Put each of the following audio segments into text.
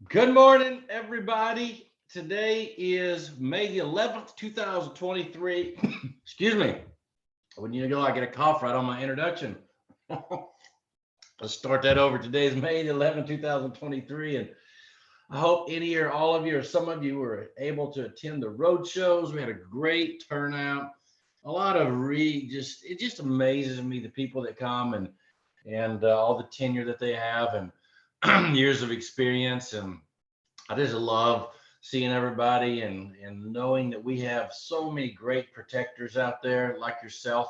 Good morning, everybody. Today is May the 11th, 2023. Excuse me. When you go, I get a cough right on my introduction. Let's start that over. Today is May the 11th, 2023. And I hope any or all of you or some of you were able to attend the road shows. We had a great turnout. A lot of it just amazes me the people that come and all the tenure that they have and years of experience. And I just love seeing everybody and knowing that we have so many great protectors out there like yourself.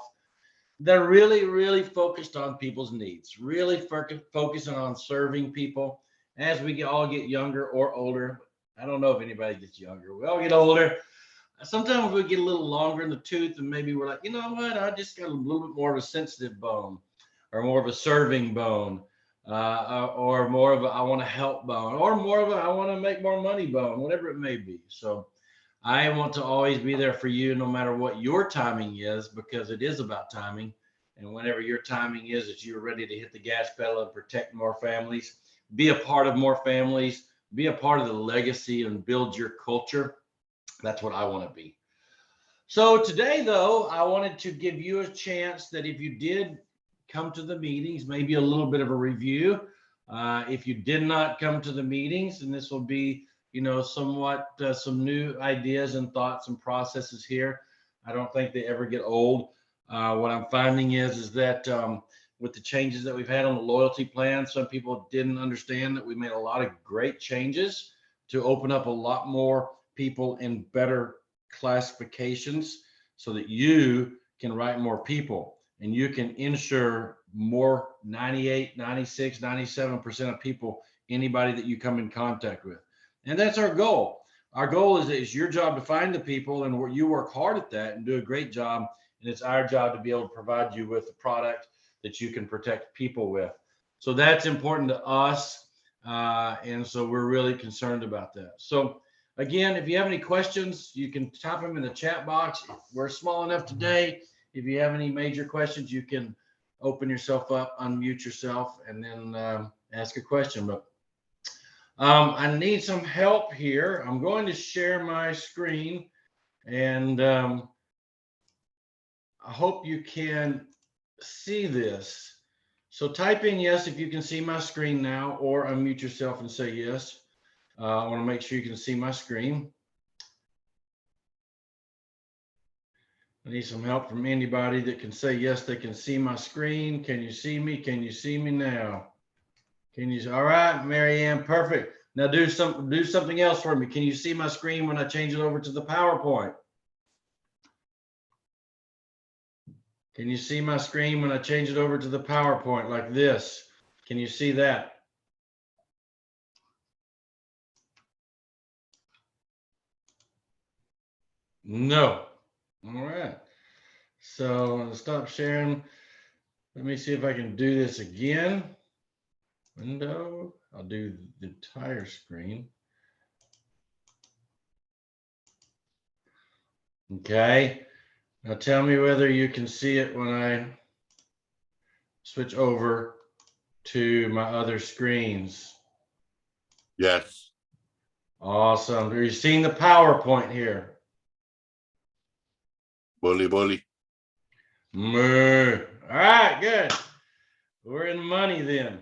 They're really focused on people's needs, really focusing on serving people as we all get younger or older. I don't know if anybody gets younger. We all get older. Sometimes we get a little longer in the tooth, and maybe we're like, you know what? I just got a little bit more of a sensitive bone, or more of a serving bone, or more of a I want to help bone, or more of a I want to make more money bone, whatever it may be. So I want to always be there for you, no matter what your timing is, because it is about timing. And whenever your timing is that you're ready to hit the gas pedal and protect more families, be a part of more families, be a part of the legacy and build your culture. That's what I want to be. So today, though, I wanted to give you a chance that if you did come to the meetings, maybe a little bit of a review. If you did not come to the meetings, and this will be, somewhat some new ideas and thoughts and processes here. I don't think they ever get old. What I'm finding is that with the changes that we've had on the loyalty plan, some people didn't understand that we made a lot of great changes to open up a lot more people in better classifications so that you can write more people and you can insure more 98, 96, 97% of people, anybody that you come in contact with. And that's our goal. Our goal is it's your job to find the people and you work hard at that and do a great job. And it's our job to be able to provide you with a product that you can protect people with. So that's important to us. And so we're really concerned about that. So again, if you have any questions, you can type them in the chat box. We're small enough today. If you have any major questions, you can open yourself up, unmute yourself, and then ask a question. But I need some help here. I'm going to share my screen, and I hope you can see this. So type in yes if you can see my screen now, or unmute yourself and say yes. I want to make sure you can see my screen. I need some help from anybody that can say yes, they can see my screen. Can you see me? Can you see me now? Can you? All right, Marianne, perfect. Now do something else for me. Can you see my screen when I change it over to the PowerPoint? Can you see my screen when I change it over to the PowerPoint like this? Can you see that? No. All right. So I'm going to stop sharing. Let me see if I can do this again. Window. I'll do the entire screen. Okay. Now tell me whether you can see it when I switch over to my other screens. Yes. Awesome. Are you seeing the PowerPoint here? Bully. Moo. All right, good. We're in money then.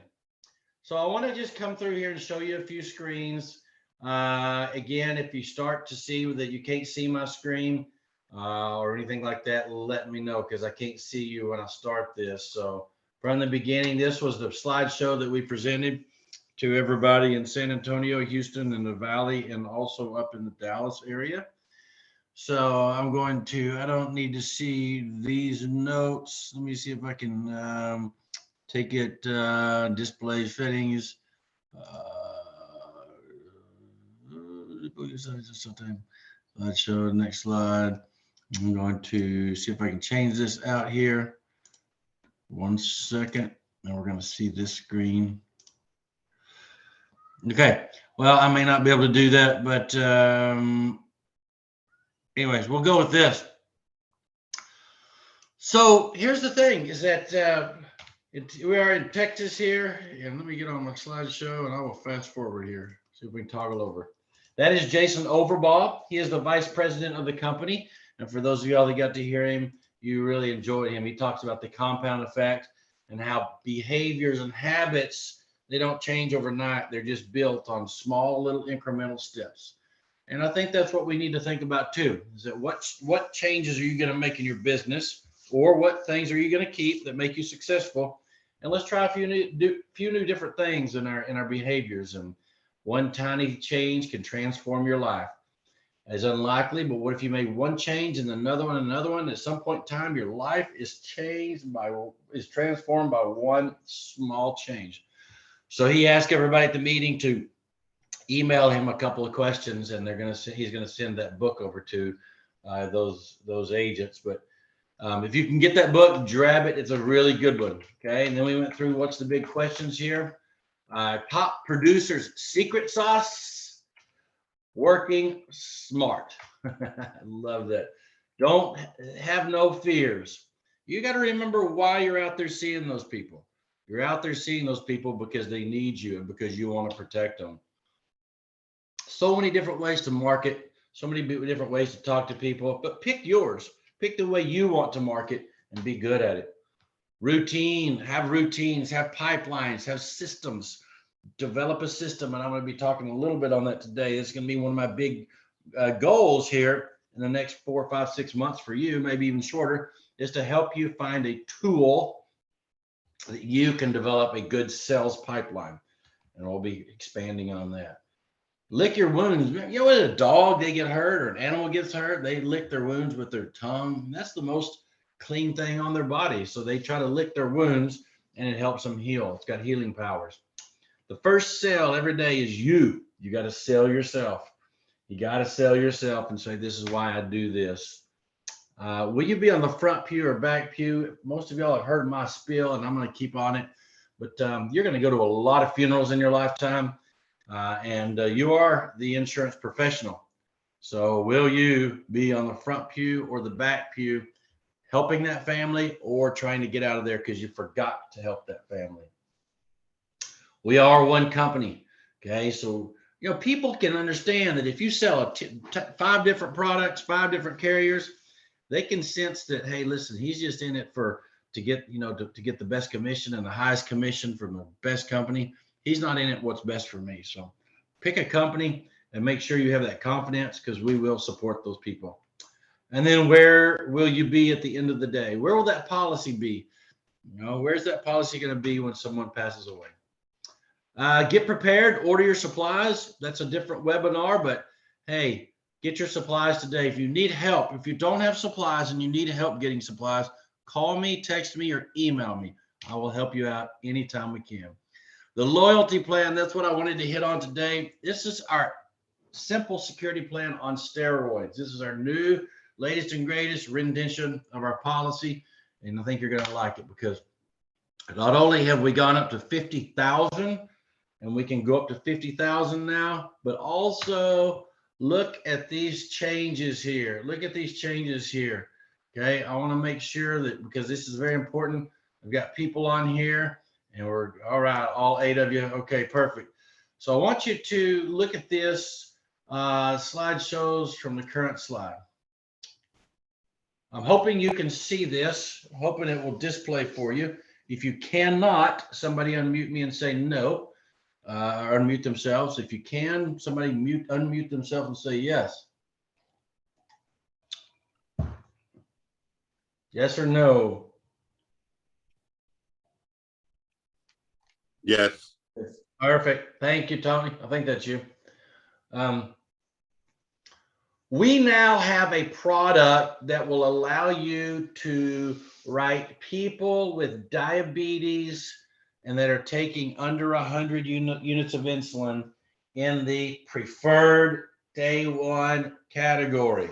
So I want to just come through here and show you a few screens. Again, if you start to see that you can't see my screen or anything like that, let me know because I can't see you when I start this. So from the beginning, this was the slideshow that we presented to everybody in San Antonio, Houston, and the Valley, and also up in the Dallas area. So I'm going to, I don't need to see these notes. Let me see if I can take it, display settings. Slideshow, next slide. I'm going to see if I can change this out here. 1 second. Now we're going to see this screen. Okay. Well, I may not be able to do that, but anyways, we'll go with this. So here's the thing is that we are in Texas here. And let me get on my slideshow and I will fast forward here. See if we can toggle over. That is Jason Overbaugh. He is the vice president of the company. And for those of y'all that got to hear him, you really enjoyed him. He talks about the compound effect and how behaviors and habits, they don't change overnight. They're just built on small little incremental steps. And I think that's what we need to think about too, is that what changes are you going to make in your business, or what things are you going to keep that make you successful? And let's try a few new different things in our behaviors. And one tiny change can transform your life. It's unlikely, but what if you made one change and another one? At some point in time, your life is transformed by one small change. So he asked everybody at the meeting to email him a couple of questions, and he's gonna send that book over to those agents. But if you can get that book, grab it. It's a really good one. Okay, and then we went through what's the big questions here. Top producers' secret sauce: working smart. I love that. Don't have no fears. You got to remember why you're out there seeing those people. You're out there seeing those people because they need you and because you want to protect them. So many different ways to market, so many different ways to talk to people, but pick yours. Pick the way you want to market and be good at it. Routines, have pipelines, have systems. Develop a system, and I'm going to be talking a little bit on that today. It's going to be one of my big goals here in the next 4, 5, 6 months for you, maybe even shorter, is to help you find a tool that you can develop a good sales pipeline, and we'll be expanding on that. Lick your wounds. You know, when a dog, they get hurt, or an animal gets hurt, they lick their wounds with their tongue. That's the most clean thing on their body. So they try to lick their wounds, and it helps them heal. It's got healing powers. The first sale every day is you. You got to sell yourself. You got to sell yourself and say, this is why I do this. Will you be on the front pew or back pew? Most of y'all have heard my spiel, and I'm going to keep on it. But you're going to go to a lot of funerals in your lifetime, and you are the insurance professional. So will you be on the front pew or the back pew, helping that family, or trying to get out of there because you forgot to help that family? We are one company. Okay. So, you know, people can understand that if you sell 5 different products, 5 different carriers, they can sense that, hey, listen, he's just in it to get the best commission and the highest commission from the best company. He's not in it what's best for me. So pick a company and make sure you have that confidence, because we will support those people. And then where will you be at the end of the day? Where will that policy be? You know, where's that policy going to be when someone passes away? Get prepared, order your supplies. That's a different webinar, but hey, get your supplies today. If you need help, if you don't have supplies and you need help getting supplies, call me, text me, or email me. I will help you out anytime we can. The loyalty plan, that's what I wanted to hit on today. This is our simple security plan on steroids. This is our new, latest and greatest rendition of our policy, and I think you're going to like it, because not only have we gone up to 50,000, and we can go up to 50,000 now, but also look at these changes here. Look at these changes here. Okay, I want to make sure that, because this is very important, I've got people on here, and we're all right, all 8 of you. Okay, perfect. So I want you to look at this slide shows from the current slide. I'm hoping you can see this. I'm hoping it will display for you. If you cannot, somebody unmute me and say no. Or unmute themselves. If you can, somebody unmute themselves and say yes. Yes or no? Yes. Perfect. Thank you, Tony. I think that's you. We now have a product that will allow you to write people with diabetes and that are taking under 100 units of insulin in the preferred day 1 category.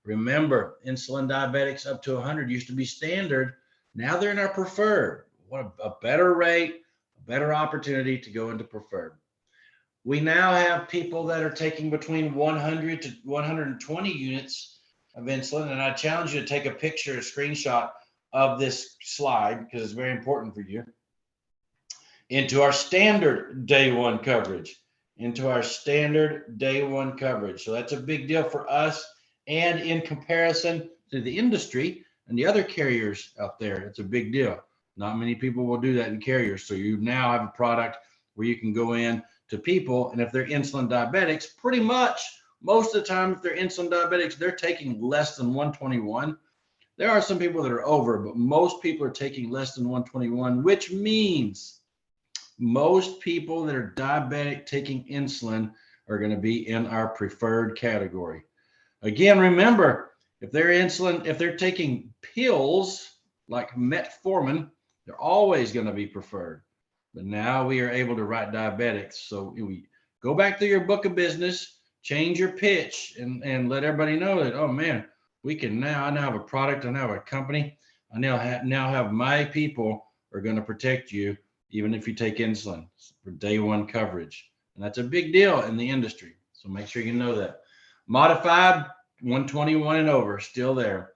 Remember, insulin diabetics up to 100 used to be standard. Now they're in our preferred. What a better rate, a better opportunity to go into preferred. We now have people that are taking between 100 to 120 units of insulin. And I challenge you to take a picture, a screenshot of this slide, because it's very important for you, into our standard day 1 coverage. into our standard day one coverage. So that's a big deal for us. And in comparison to the industry and the other carriers out there, it's a big deal. Not many people will do that in carriers. So you now have a product where you can go in to people, and if they're insulin diabetics, pretty much most of the time, if they're insulin diabetics, they're taking less than 121. There are some people that are over, but most people are taking less than 121, which means most people that are diabetic taking insulin are going to be in our preferred category. Again, remember, if they're taking pills like metformin, they're always going to be preferred. But now we are able to write diabetics. So we go back to your book of business, change your pitch, and let everybody know that, oh man, I now have a product, I now have a company, I now have my people are going to protect you even if you take insulin for day one coverage. And that's a big deal in the industry. So make sure you know that. Modified 121 and over, still there.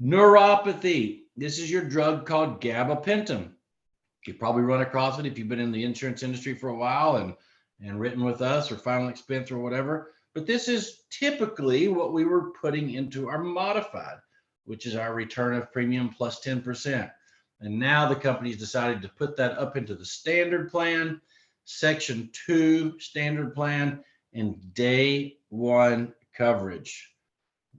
Neuropathy. This is your drug called gabapentin. You probably run across it if you've been in the insurance industry for a while and written with us or Final Expense or whatever. But this is typically what we were putting into our modified, which is our return of premium plus 10%. And now the company's decided to put that up into the standard plan, section 2 standard plan, and day one coverage.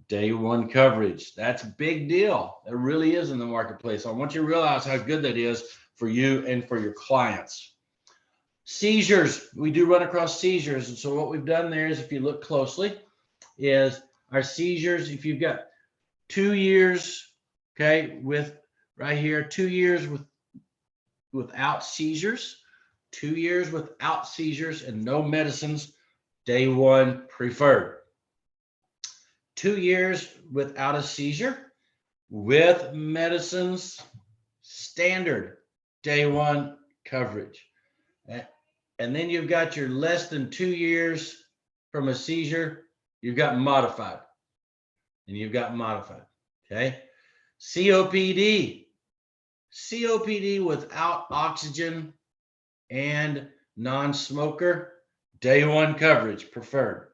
Day one coverage. That's a big deal. It really is in the marketplace. I want you to realize how good that is for you and for your clients. Seizures. We do run across seizures. And so what we've done there is, if you look closely, is our seizures, if you've got 2 years, okay, with right here, 2 years without seizures, 2 years without seizures and no medicines, day one preferred. 2 years without a seizure with medicines, standard day one coverage. And then you've got your less than 2 years from a seizure, you've got modified. And you've got modified, okay? COPD without oxygen and non-smoker, day one coverage preferred.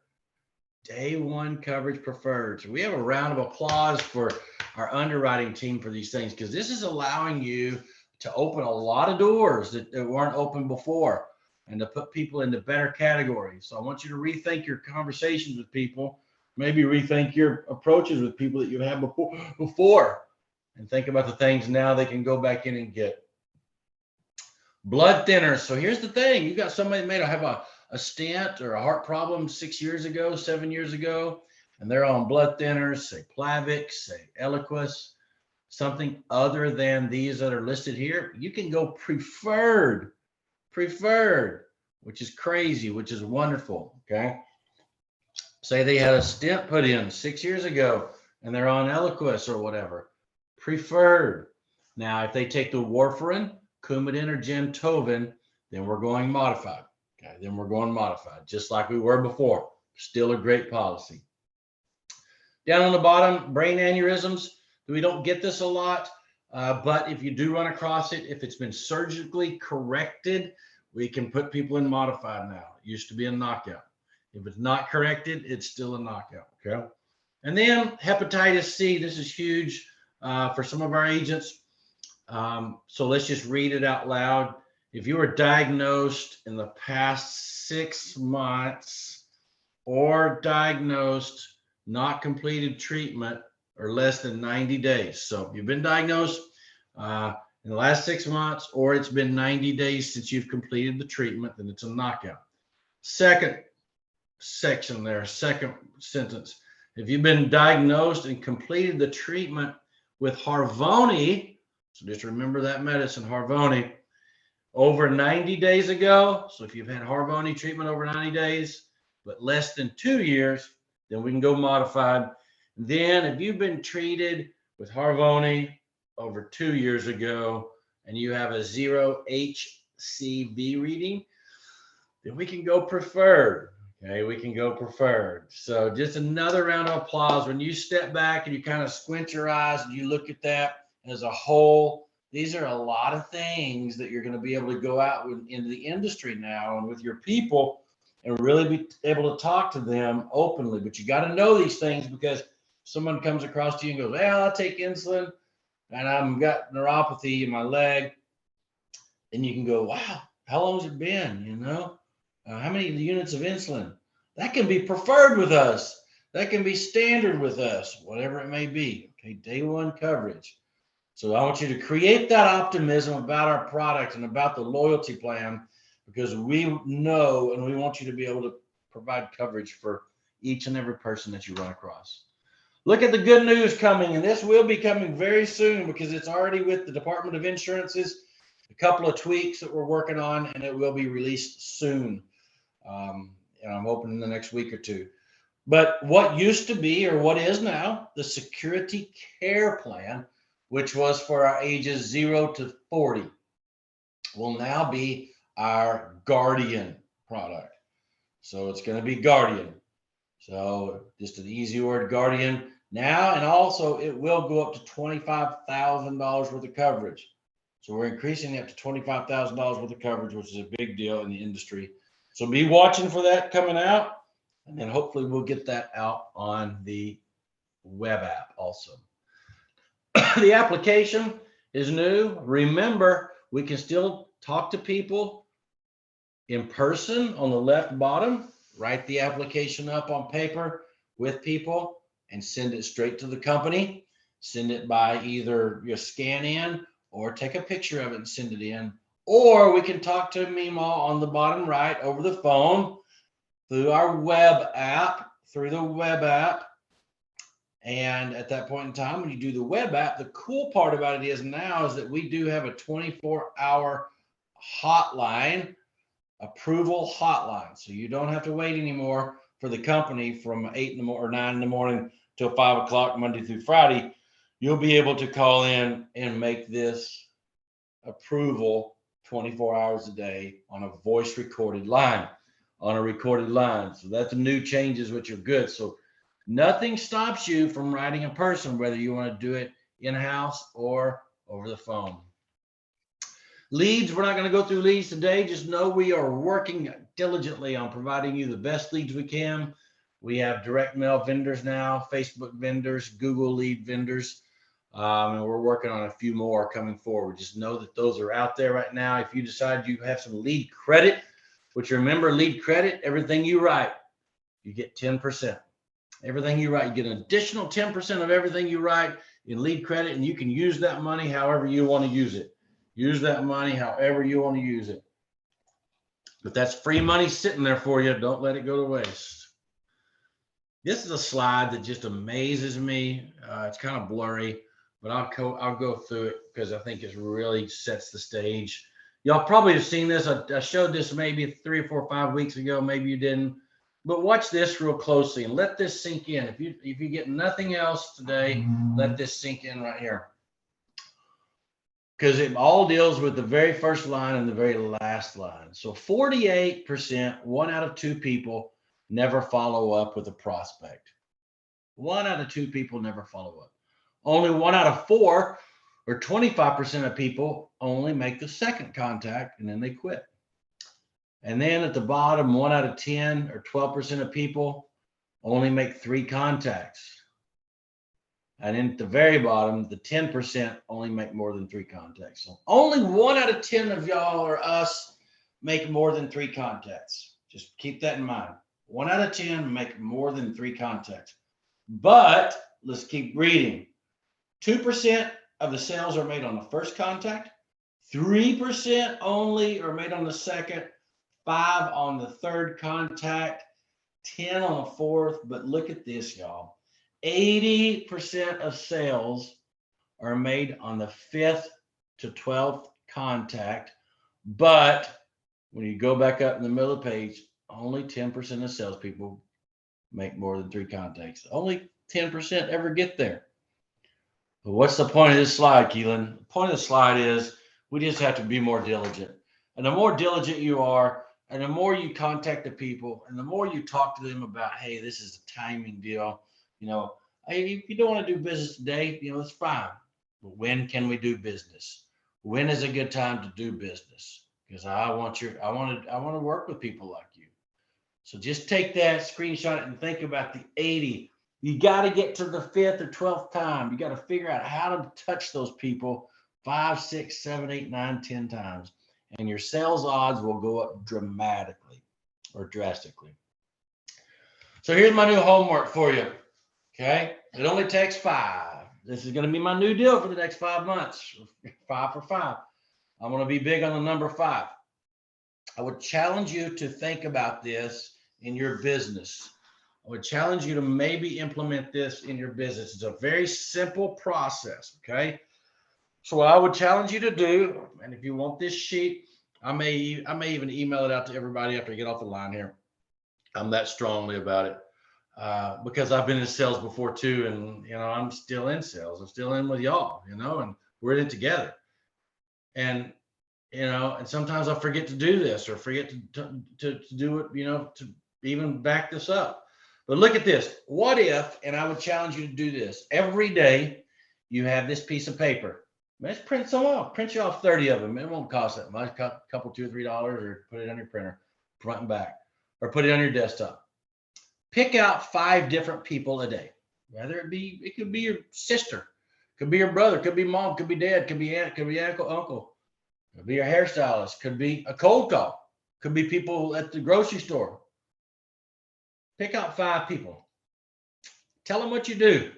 Day one coverage preferred. So we have a round of applause for our underwriting team for these things, because this is allowing you to open a lot of doors that weren't open before and to put people into better categories. So I want you to rethink your conversations with people, maybe rethink your approaches with people that you had before, and think about the things now they can go back in and get. Blood thinners. So here's the thing. You got somebody that may have a stent or a heart problem 6 years ago, 7 years ago, and they're on blood thinners, say Plavix, say Eliquis, something other than these that are listed here. You can go preferred, which is crazy, which is wonderful, okay? Say they had a stent put in 6 years ago and they're on Eliquis or whatever, preferred. Now, if they take the warfarin, Coumadin, or Gentovin, then we're going modified. Okay, then we're going modified, just like we were before. Still a great policy. Down on the bottom, brain aneurysms. We don't get this a lot, but if you do run across it, if it's been surgically corrected, we can put people in modified now. It used to be a knockout. If it's not corrected, it's still a knockout, okay? And then hepatitis C. This is huge for some of our agents. So let's just read it out loud. If you were diagnosed in the past 6 months or diagnosed, not completed treatment, or less than 90 days. So if you've been diagnosed in the last 6 months, or it's been 90 days since you've completed the treatment, then it's a knockout. Second section there, second sentence. If you've been diagnosed and completed the treatment with Harvoni, so just remember that medicine, Harvoni, over 90 days ago. So if you've had Harvoni treatment over 90 days, but less than 2 years, then we can go modified. Then if you've been treated with Harvoni over 2 years ago and you have a 0 HCV reading, then we can go preferred. Okay, we can go preferred. So just another round of applause. When you step back and you kind of squint your eyes and you look at that as a whole, these are a lot of things that you're going to be able to go out into the industry now and with your people and really be able to talk to them openly. But you got to know these things, because someone comes across to you and goes, well, I take insulin and I've got neuropathy in my leg. And you can go, wow, how long has it been? How many units of insulin? That can be preferred with us. That can be standard with us, whatever it may be. Okay, day one coverage. So I want you to create that optimism about our product and about the loyalty plan, because we know and we want you to be able to provide coverage for each and every person that you run across. Look at the good news coming, and this will be coming very soon, because it's already with the Department of Insurances. A couple of tweaks that we're working on, and it will be released soon. And I'm hoping in the next week or two. But what used to be, or what is now, the Security Care Plan, which was for our ages 0 to 40, will now be our Guardian product. So it's going to be Guardian. So just an easy word, Guardian. Now, and also it will go up to $25,000 worth of coverage. So we're increasing it to $25,000 worth of coverage, which is a big deal in the industry. So be watching for that coming out, and then hopefully we'll get that out on the web app also. The application is new. Remember, we can still talk to people in person on the left bottom. Write the application up on paper with people and send it straight to the company. Send it by either your scan in or take a picture of it and send it in. Or we can talk to Mima on the bottom right over the phone through our web app, And at that point in time, when you do the web app, the cool part about it is now is that we do have a 24-hour hotline, approval hotline. So you don't have to wait anymore for the company from 8 in the morning or 9 in the morning till 5 o'clock Monday through Friday. You'll be able to call in and make this approval 24 hours a day on a voice recorded line, So that's the new changes, which are good. So nothing stops you from writing a person, whether you want to do it in-house or over the phone. Leads, we're not going to go through leads today. Just know we are working diligently on providing you the best leads we can. We have direct mail vendors now, Facebook vendors, Google lead vendors, and we're working on a few more coming forward. Just know that those are out there right now. If you decide you have some lead credit, which remember, lead credit, everything you write, you get 10%. Everything you write, you get an additional 10% of everything you write in lead credit, and you can use that money however you want to use it. Use that money however you want to use it. But that's free money sitting there for you. Don't let it go to waste. This is a slide that just amazes me. It's kind of blurry, but I'll go through it because I think it really sets the stage. Y'all probably have seen this. I showed this maybe 3 or 4 or 5 weeks ago. Maybe you didn't. But watch this real closely and let this sink in. If you get nothing else today, let this sink in right here. Because it all deals with the very first line and the very last line. So 48%, 1 out of 2 people never follow up with a prospect. 1 out of 2 people never follow up. Only 1 out of 4, or 25% of people, only make the second contact and then they quit. And then at the bottom, 1 out of 10, or 12% of people, only make 3 contacts. And then at the very bottom, the 10% only make more than 3 contacts. So only 1 out of 10 of y'all or us make more than 3 contacts. Just keep that in mind. 1 out of 10 make more than 3 contacts. But let's keep reading. 2% of the sales are made on the first contact. 3% only are made on the second. 5 on the third contact. 10 on the fourth. But look at this, y'all. 80% of sales are made on the 5th to 12th contact, but when you go back up in the middle of the page, only 10% of salespeople make more than 3 contacts. Only 10% ever get there. But what's the point of this slide, Keelan? The point of the slide is we just have to be more diligent. And the more diligent you are, and the more you contact the people, and the more you talk to them about, hey, this is a timing deal. Hey, if you don't want to do business today, it's fine. But when can we do business? When is a good time to do business? Because I want to work with people like you. So just take that, screenshot it, and think about the 80. You got to get to the 5th or 12th time. You got to figure out how to touch those people 5, 6, 7, 8, 9, 10 times. And your sales odds will go up dramatically or drastically. So here's my new homework for you. Okay. It only takes 5. This is going to be my new deal for the next 5 months. 5 for 5. I'm going to be big on the number 5. I would challenge you to think about this in your business. I would challenge you to maybe implement this in your business. It's a very simple process, okay? So what I would challenge you to do, and if you want this sheet, I may even email it out to everybody after I get off the line here. I'm that strongly about it because I've been in sales before too, and I'm still in sales. I'm still in with y'all, and we're in it together. And and sometimes I forget to do this or forget to do it, to even back this up. But look at this. What if, and I would challenge you to do this, every day you have this piece of paper. Let's print some off. Print you off 30 of them. It won't cost that much, a couple, $2 or $3, or put it on your printer, front and back, or put it on your desktop. Pick out 5 different people a day. Whether it could be your sister, could be your brother, could be mom, could be dad, could be aunt, could be uncle. Could be your hairstylist, could be a cold call, could be people at the grocery store. Pick out 5 people. Tell them what you do.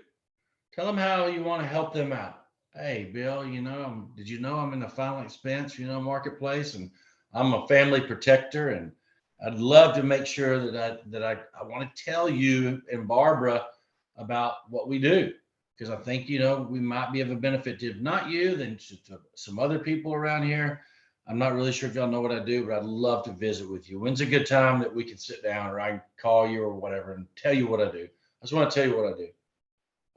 Tell them how you want to help them out. Hey, Bill, did you know I'm in the final expense, marketplace, and I'm a family protector, and I'd love to make sure that I want to tell you and Barbara about what we do. Because I think, we might be of a benefit to, if not you, then to some other people around here. I'm not really sure if y'all know what I do, but I'd love to visit with you. When's a good time that we can sit down, or I can call you or whatever and tell you what I do? I just want to tell you what I do.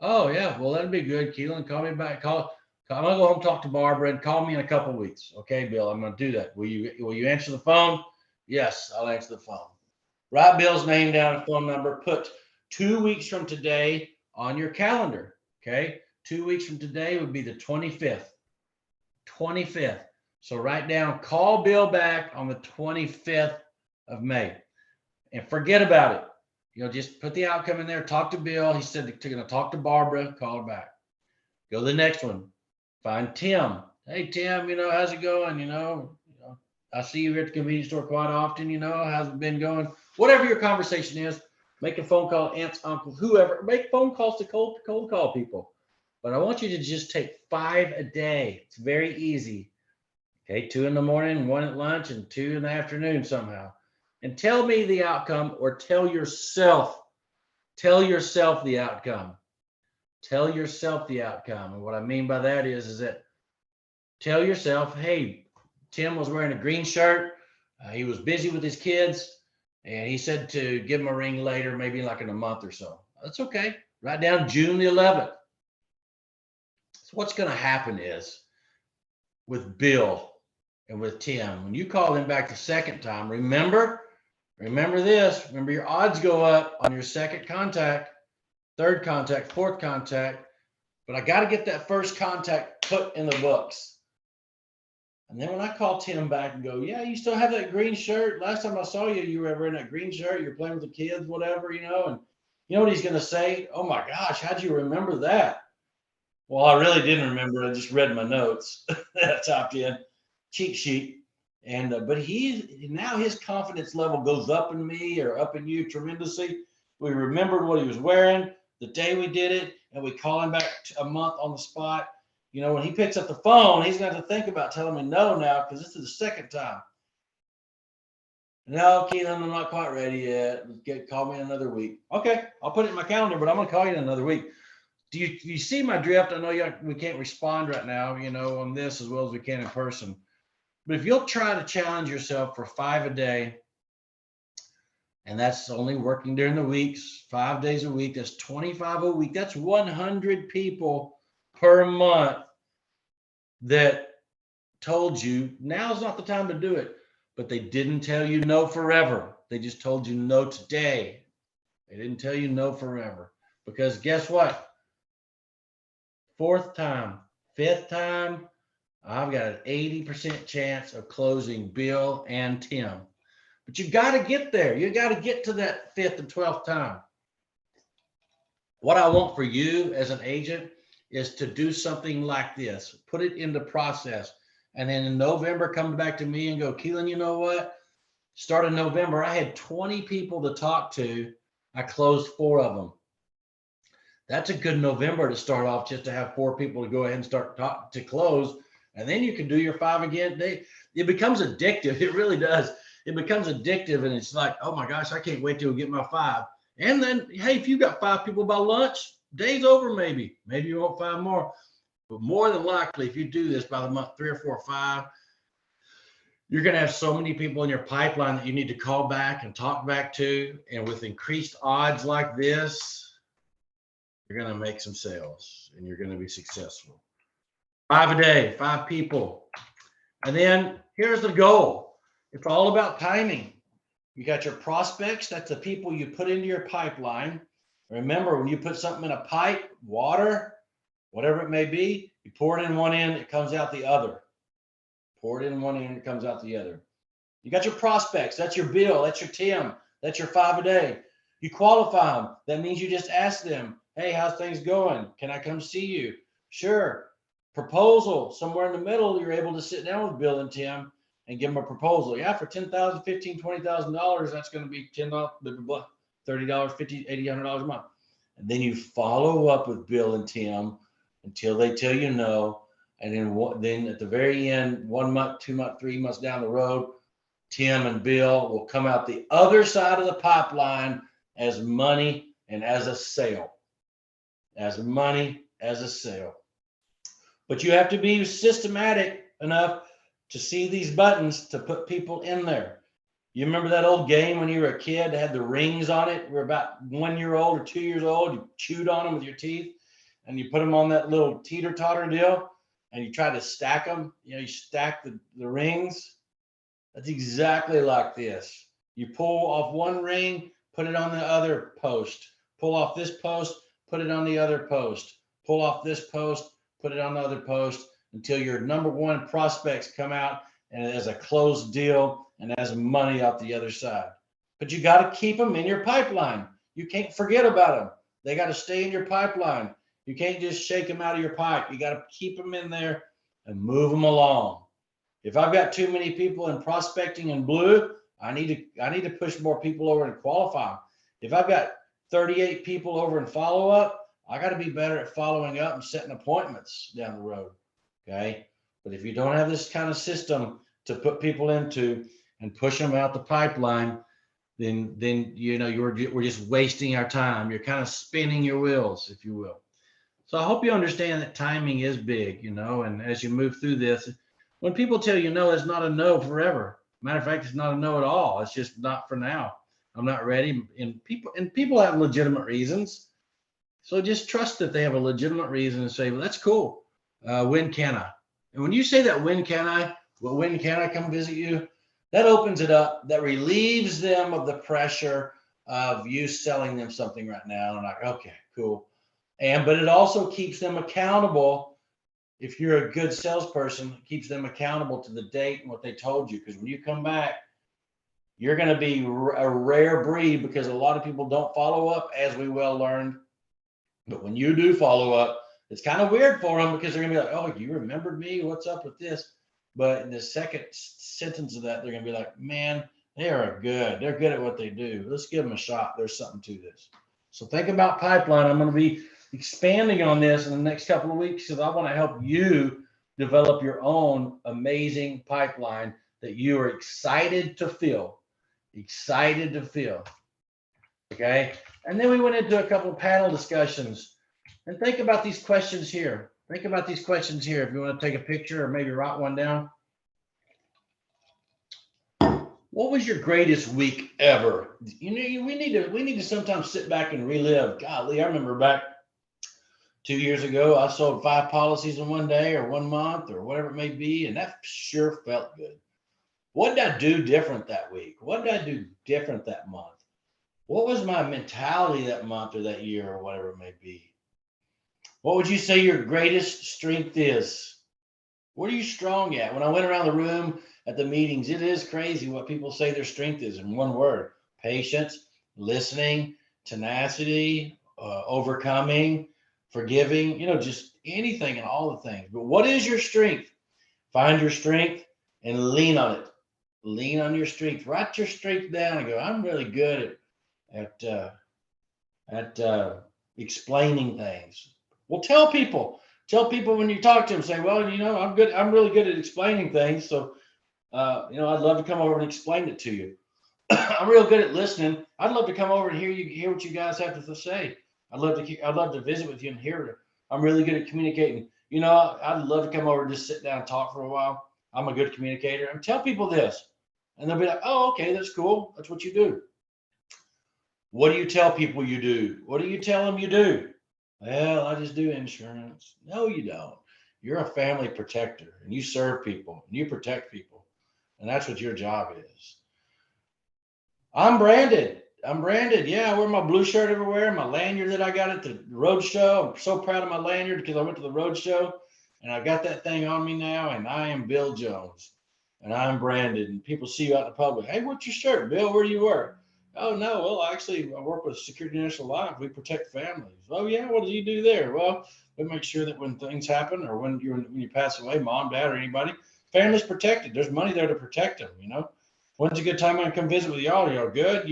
Oh, yeah. Well, that'd be good. Keelan, call me back. I'm going to go home, talk to Barbara, and call me in a couple of weeks. Okay, Bill, I'm going to do that. Will you answer the phone? Yes, I'll answer the phone. Write Bill's name down and phone number. Put 2 weeks from today on your calendar. Okay, 2 weeks from today would be the 25th. 25th. So write down, call Bill back on the 25th of May, and forget about it. Just put the outcome in there. Talk to Bill. He said they're going to talk to Barbara. Call her back. Go to the next one. Find Tim. Hey, Tim, how's it going? I see you at the convenience store quite often. How's it been going? Whatever your conversation is. Make a phone call, aunts, uncles, whoever. Make phone calls to cold call people. But I want you to just take 5 a day. It's very easy. Okay, 2 in the morning, 1 at lunch, and 2 in the afternoon somehow. And tell me the outcome, or tell yourself the outcome. Tell yourself the outcome. And what I mean by that is that tell yourself, hey, Tim was wearing a green shirt. He was busy with his kids. And he said to give him a ring later, maybe like in a month or so. That's okay. Write down June the 11th. So what's going to happen is with Bill and with Tim, when you call them back the second time, remember this. Remember, your odds go up on your second contact, third contact, fourth contact. But I got to get that first contact put in the books. And then when I call Tim back and go, yeah, you still have that green shirt? Last time I saw you, you were in that green shirt. You're playing with the kids, whatever, And you know what he's going to say? Oh, my gosh, how'd you remember that? Well, I really didn't remember. I just read my notes that I typed in, cheat sheet. And but now his confidence level goes up in me or up in you tremendously. We remembered what he was wearing the day we did it, and we call him back a month on the spot. When he picks up the phone, he's got to think about telling me no now, because this is the second time. No, Keelan, I'm not quite ready yet. Call me in another week. Okay, I'll put it in my calendar, but I'm going to call you in another week. Do you see my drift? I know we can't respond right now, on this as well as we can in person. But if you'll try to challenge yourself for 5 a day, and that's only working during the weeks, 5 days a week, that's 25 a week. That's 100 people per month that told you now's not the time to do it, but they didn't tell you no forever. They just told you no today. They didn't tell you no forever, because guess what? 4th time, 5th time, I've got an 80% chance of closing Bill and Tim. But you got to get there. You got to get to that 5th and 12th time. What I want for you as an agent is to do something like this. Put it into process. And then in November, come back to me and go, Keelan, you know what? Starting November, I had 20 people to talk to. I closed 4 of them. That's a good November to start off, just to have 4 people to go ahead and start to close. And then you can do your 5 again. It becomes addictive. It really does. It becomes addictive. And it's like, oh my gosh, I can't wait till we get my 5. And then, hey, if you got 5 people by lunch, day's over maybe. Maybe you want 5 more. But more than likely, if you do this by the month 3 or 4 or 5, you're going to have so many people in your pipeline that you need to call back and talk back to. And with increased odds like this, you're going to make some sales and you're going to be successful. 5 a day, 5 people. And then here's the goal. It's all about timing. You got your prospects. That's the people you put into your pipeline. Remember, when you put something in a pipe, water, whatever it may be, you pour it in one end, it comes out the other. Pour it in one end, it comes out the other. You got your prospects. That's your Bill. That's your Tim. That's your 5 a day. You qualify them. That means you just ask them, hey, how's things going? Can I come see you? Sure. Proposal, somewhere in the middle, you're able to sit down with Bill and Tim and give them a proposal. Yeah, for $10,000, $15,000, $20,000, that's going to be $10, blah, blah, blah, $30, $50, $80, $100 a month. And then you follow up with Bill and Tim until they tell you no. And then at the very end, 1 month, 2 months, 3 months down the road, Tim and Bill will come out the other side of the pipeline as money and as a sale. As money, as a sale. But you have to be systematic enough to see these buttons to put people in there. You remember that old game when you were a kid that had the rings on it? We're about 1 year old or 2 years old. You chewed on them with your teeth and you put them on that little teeter-totter deal and you try to stack them. You stack the rings. That's exactly like this. You pull off one ring, put it on the other post. Pull off this post, put it on the other post. Pull off this post, put it on the other post until your number 1 prospects come out and it has a closed deal and has money out the other side. But you got to keep them in your pipeline. You can't forget about them. They got to stay in your pipeline. You can't just shake them out of your pipe. You got to keep them in there and move them along. If I've got too many people in prospecting in blue, I need to push more people over and qualify them. If I've got 38 people over in follow-up, I got to be better at following up and setting appointments down the road. Okay. But if you don't have this kind of system to put people into and push them out the pipeline, then we're just wasting our time. You're kind of spinning your wheels, if you will. So I hope you understand that timing is big, and as you move through this, when people tell you no, it's not a no forever. Matter of fact, it's not a no at all. It's just not for now. I'm not ready. And people have legitimate reasons. So just trust that they have a legitimate reason and say, well, that's cool. When can I? And when you say that, when can I come visit you? That opens it up. That relieves them of the pressure of you selling them something right now. And like, okay, cool. But it also keeps them accountable. If you're a good salesperson, it keeps them accountable to the date and what they told you. Because when you come back, you're going to be a rare breed because a lot of people don't follow up, as we well learned. But when you do follow up, it's kind of weird for them because they're going to be like, oh, you remembered me? What's up with this? But in the second sentence of that, they're going to be like, man, they are good. They're good at what they do. Let's give them a shot. There's something to this. So think about pipeline. I'm going to be expanding on this in the next couple of weeks because I want to help you develop your own amazing pipeline that you are excited to fill. Okay. And then we went into a couple of panel discussions. And think about these questions here. If you want to take a picture or maybe write one down. What was your greatest week ever? We need to sometimes sit back and relive. Golly, I remember back 2 years ago, I sold 5 policies in one day or 1 month or whatever it may be. And that sure felt good. What did I do different that week? What did I do different that month? What was my mentality that month or that year or whatever it may be? What would you say your greatest strength is? What are you strong at? When I went around the room at the meetings. It is crazy what people say their strength is in one word: patience, listening, tenacity, overcoming, forgiving, just anything and all the things. But what is your strength? Find your strength and lean on it. Lean on your strength. Write your strength down and go, I'm really good at explaining things. Well, tell people when you talk to them, say, well, I'm good. I'm really good at explaining things. So, I'd love to come over and explain it to you. I'm real good at listening. I'd love to come over and hear what you guys have to say. I'd love to visit with you and hear it. I'm really good at communicating. I'd love to come over and just sit down and talk for a while. I'm a good communicator. And tell people this, and they'll be like, oh, okay, that's cool. That's what you do. What do you tell people you do? What do you tell them you do? Well, I just do insurance. No, you don't. You're a family protector, and you serve people, and you protect people, and that's what your job is. I'm branded. Yeah, I wear my blue shirt everywhere. My lanyard that I got at the road show. I'm so proud of my lanyard because I went to the road show and I got that thing on me now. And I am Bill Jones, and I'm branded. And people see you out in the public. Hey, what's your shirt, Bill? Where do you work? Oh no, well actually I work with Security National Life. We protect families. Oh yeah, what do you do there? Well, we make sure that when things happen or when you pass away, mom, dad, or anybody, family's protected. There's money there to protect them. When's a good time I can come visit with y'all? Y'all good?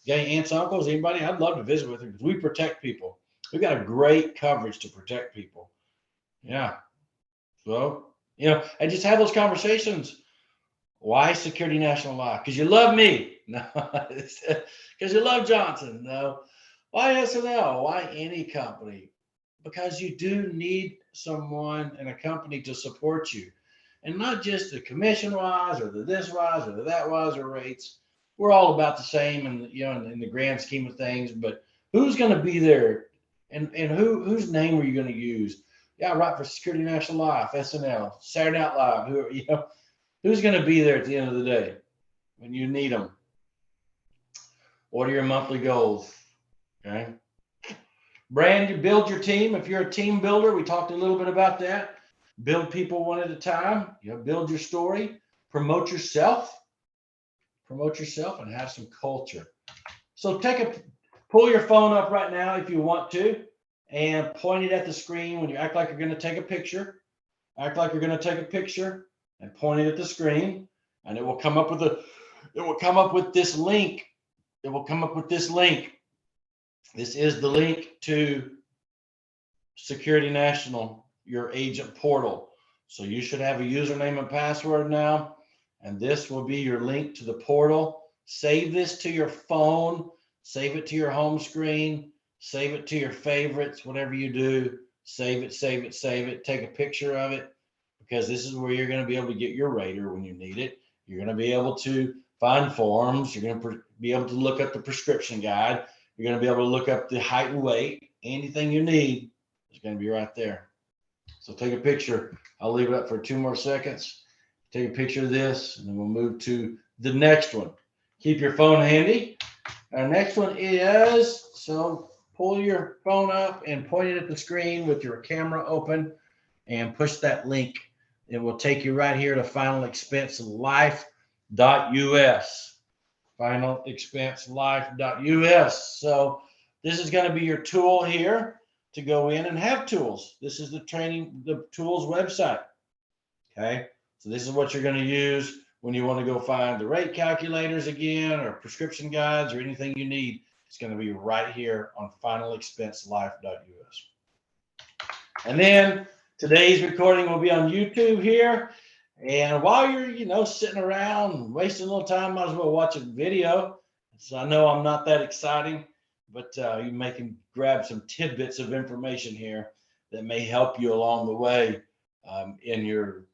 Got any aunts, uncles, anybody? I'd love to visit with them because we protect people. We got a great coverage to protect people. Yeah. So, and just have those conversations. Why Security National Life? Because you love me. No, because you love Johnson. No. Why SNL? Why any company? Because you do need someone and a company to support you. And not just the commission wise or the this wise or the that wise or rates. We're all about the same in the grand scheme of things, but who's going to be there and whose name are you going to use? Yeah, right, for Security National Life, SNL, Saturday Night Live, who's going to be there at the end of the day when you need them? What are your monthly goals? Okay. Brand, you build your team. If you're a team builder, we talked a little bit about that. Build people one at a time. Build your story. Promote yourself, and have some culture. So pull your phone up right now if you want to, and point it at the screen when you act like you're going to take a picture. Act like you're going to take a picture and point it at the screen, and it will come up with this link. It will come up with this link. This is the link to Security National, your agent portal. So you should have a username and password now, and this will be your link to the portal. Save this to your phone, save it to your home screen, save it to your favorites, whatever you do, save it, take a picture of it, because this is where you're going to be able to get your rater when you need it. You're going to be able to find forms. You're going to be able to look up the prescription guide. You're going to be able to look up the height and weight. Anything you need is going to be right there. So take a picture. I'll leave it up for 2 more seconds. Take a picture of this, and then we'll move to the next one. Keep your phone handy. Our next one is, so pull your phone up and point it at the screen with your camera open and push that link. It will take you right here to finalexpenselife.us. Finalexpenselife.us. So this is going to be your tool here to go in and have tools. This is the tools website. Okay. So this is what you're going to use when you want to go find the rate calculators again, or prescription guides, or anything you need. It's going to be right here on finalexpenselife.us. And then today's recording will be on YouTube here. And while you're, sitting around wasting a little time, might as well watch a video. So I know I'm not that exciting, but you can grab some tidbits of information here that may help you along the way in your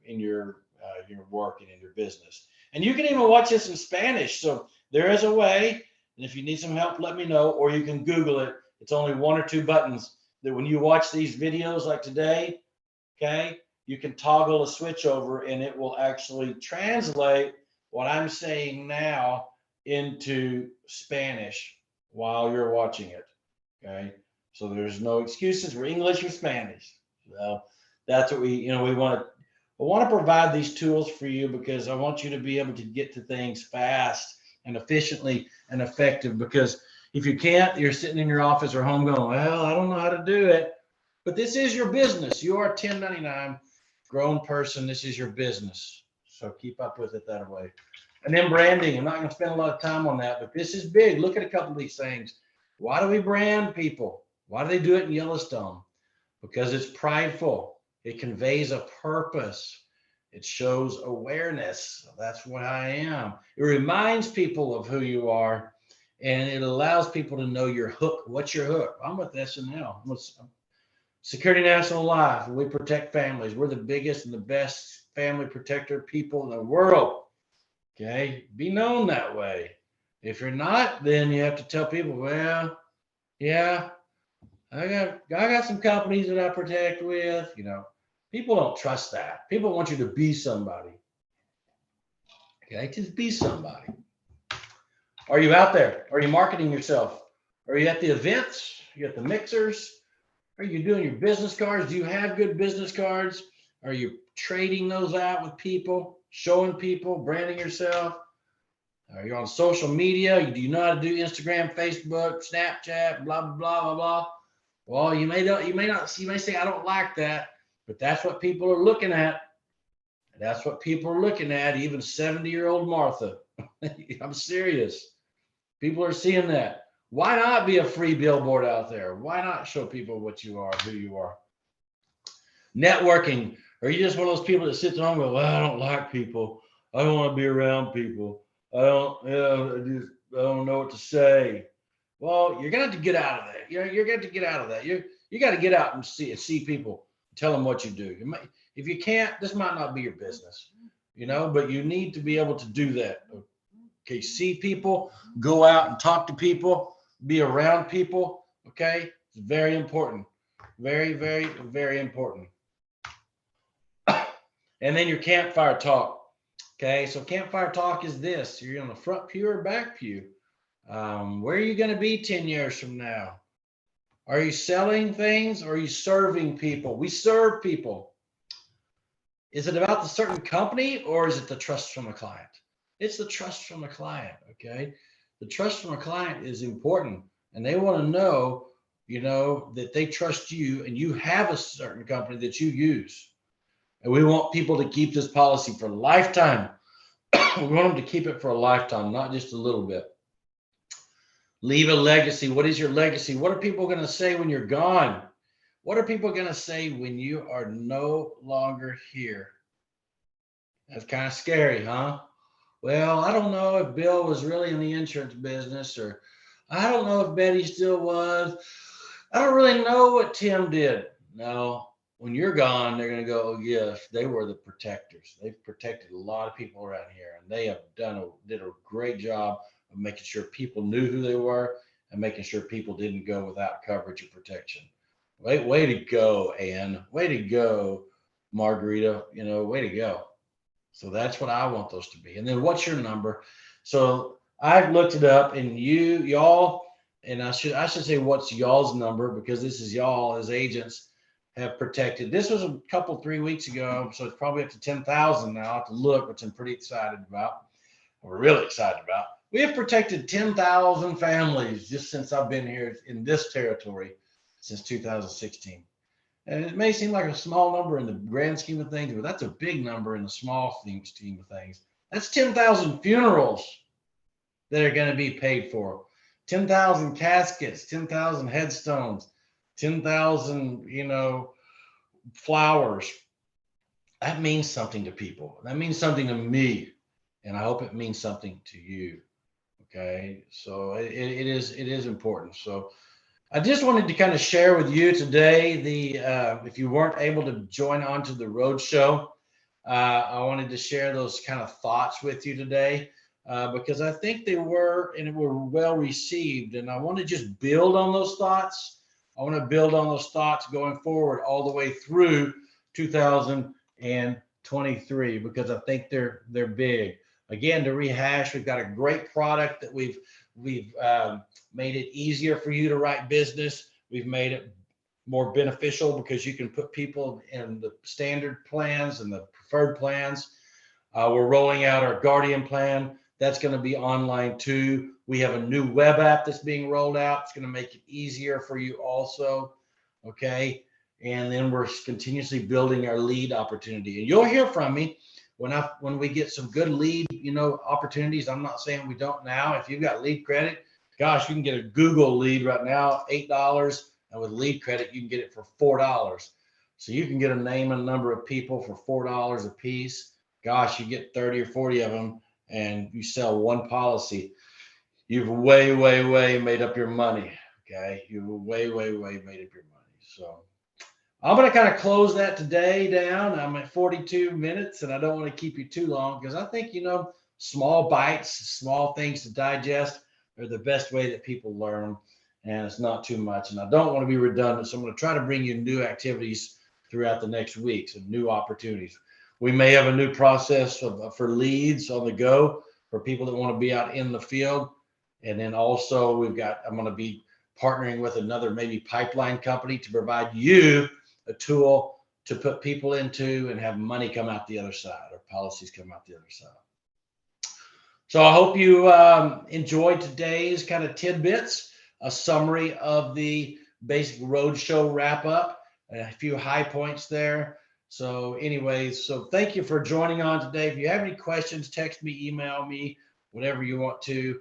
work and in your business. And you can even watch this in Spanish. So there is a way. And if you need some help, let me know, or you can Google it. It's only 1 or 2 buttons that when you watch these videos like today, okay, you can toggle a switch over and it will actually translate what I'm saying now into Spanish while you're watching it. Okay. So there's no excuses for English or Spanish. So that's what we want I want to provide these tools for you because I want you to be able to get to things fast and efficiently and effective. Because if you can't, you're sitting in your office or home going, well, I don't know how to do it. But this is your business. You are a 1099 grown person. This is your business. So keep up with it that way. And then branding. I'm not going to spend a lot of time on that, but this is big. Look at a couple of these things. Why do we brand people? Why do they do it in Yellowstone? Because it's prideful. It conveys a purpose. It shows awareness. That's what I am. It reminds people of who you are, and it allows people to know your hook. What's your hook? I'm with SNL. I'm with Security National Life. We protect families. We're the biggest and the best family protector people in the world. Okay, be known that way. If you're not, then you have to tell people, well, yeah, I got some companies that I protect with. People don't trust that. People want you to be somebody. Okay, just be somebody. Are you out there? Are you marketing yourself? Are you at the events? Are you at the mixers? Are you doing your business cards? Do you have good business cards? Are you trading those out with people, showing people, branding yourself? Are you on social media? Do you know how to do Instagram, Facebook, Snapchat, blah, blah, blah, blah, blah? Well, you may say, I don't like that, but that's what people are looking at. That's what people are looking at, even 70-year-old Martha. I'm serious. People are seeing that. Why not be a free billboard out there? Why not show people what you are, who you are? Networking. Are you just one of those people that sits at home and goes, well, I don't like people. I don't want to be around people. I don't know what to say. Well, you're gonna have to get out of that. You're gonna have to get out of that. You got to get out and see people. Tell them what you do. If you can't, this might not be your business, but you need to be able to do that. Okay, see people, go out and talk to people, be around people. Okay, it's very important. Very, very, very important. And then your campfire talk. Okay, so campfire talk is this. You're on the front pew or back pew. Where are you going to be 10 years from now? Are you selling things or are you serving people? We serve people. Is it about the certain company or is it the trust from a client? It's the trust from a client, okay? The trust from a client is important, and they want to know, that they trust you and you have a certain company that you use. And we want people to keep this policy for a lifetime. We want them to keep it for a lifetime, not just a little bit. Leave a legacy. What is your legacy? What are people going to say when you're gone? What are people going to say when you are no longer here? That's kind of scary, huh? Well, I don't know if Bill was really in the insurance business, or I don't know if Betty still was. I don't really know what Tim did. No, when you're gone, they're going to go, oh, yes, they were the protectors. They've protected a lot of people around here, and they have did a great job of making sure people knew who they were and making sure people didn't go without coverage or protection. Way to go, Ann. Way to go, Margarita. Way to go. So that's what I want those to be. And then what's your number? So I've looked it up, and y'all, and I should say what's y'all's number, because this is y'all as agents have protected. This was a couple, 3 weeks ago. So it's probably up to 10,000 now. I have to look, which I'm pretty excited about. We're really excited about. We have protected 10,000 families just since I've been here in this territory since 2016. And it may seem like a small number in the grand scheme of things, but that's a big number in the small scheme of things. That's 10,000 funerals that are going to be paid for, 10,000 caskets, 10,000 headstones, 10,000, flowers. That means something to people. That means something to me. And I hope it means something to you. Okay. So it is important. So I just wanted to kind of share with you today if you weren't able to join onto the road show, I wanted to share those kind of thoughts with you today because I think they were well received, and I want to just build on those thoughts. I want to build on those thoughts going forward all the way through 2023 because I think they're big. Again, to rehash, we've got a great product that we've made it easier for you to write business. We've made it more beneficial because you can put people in the standard plans and the preferred plans. We're rolling out our Guardian plan. That's going to be online too. We have a new web app that's being rolled out. It's going to make it easier for you also. Okay. And then we're continuously building our lead opportunity. And you'll hear from me when we get some good lead, opportunities. I'm not saying we don't now. If you've got lead credit, gosh, you can get a Google lead right now, $8. And with lead credit, you can get it for $4. So you can get a name and number of people for $4 a piece. Gosh, you get 30 or 40 of them and you sell one policy. You've way made up your money. Okay. You've way made up your money. So I'm going to kind of close that today down. I'm at 42 minutes and I don't want to keep you too long because I think, small bites, small things to digest are the best way that people learn, and it's not too much. And I don't want to be redundant. So I'm going to try to bring you new activities throughout the next week, some new opportunities. We may have a new process for leads on the go for people that want to be out in the field. And then also I'm going to be partnering with another maybe pipeline company to provide you a tool to put people into and have money come out the other side or policies come out the other side. So I hope you enjoyed today's kind of tidbits, a summary of the basic roadshow wrap up, a few high points there. So anyways, so thank you for joining on today. If you have any questions, text me, email me, whatever you want to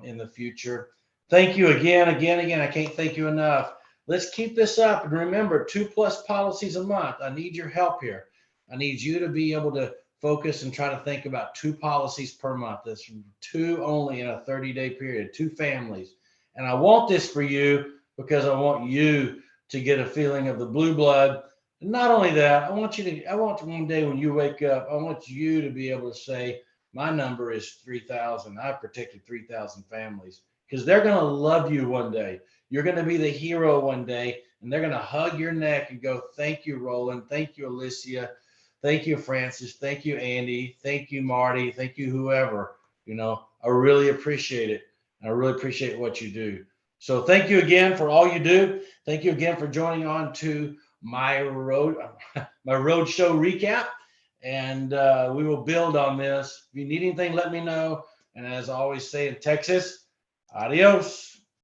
in the future. Thank you again. I can't thank you enough. Let's keep this up. And remember, 2+ policies a month. I need your help here. I need you to be able to focus and try to think about 2 policies per month. That's 2 only in a 30-day period, 2 families. And I want this for you because I want you to get a feeling of the blue blood. And not only that, I want one day when you wake up, I want you to be able to say, my number is 3,000. I've protected 3,000 families, because they're going to love you one day. You're going to be the hero one day, and they're going to hug your neck and go, thank you, Roland. Thank you, Alicia. Thank you, Francis. Thank you, Andy. Thank you, Marty. Thank you, whoever. I really appreciate it. And I really appreciate what you do. So thank you again for all you do. Thank you again for joining on to my roadshow recap. And we will build on this. If you need anything, let me know. And as I always say in Texas, adios.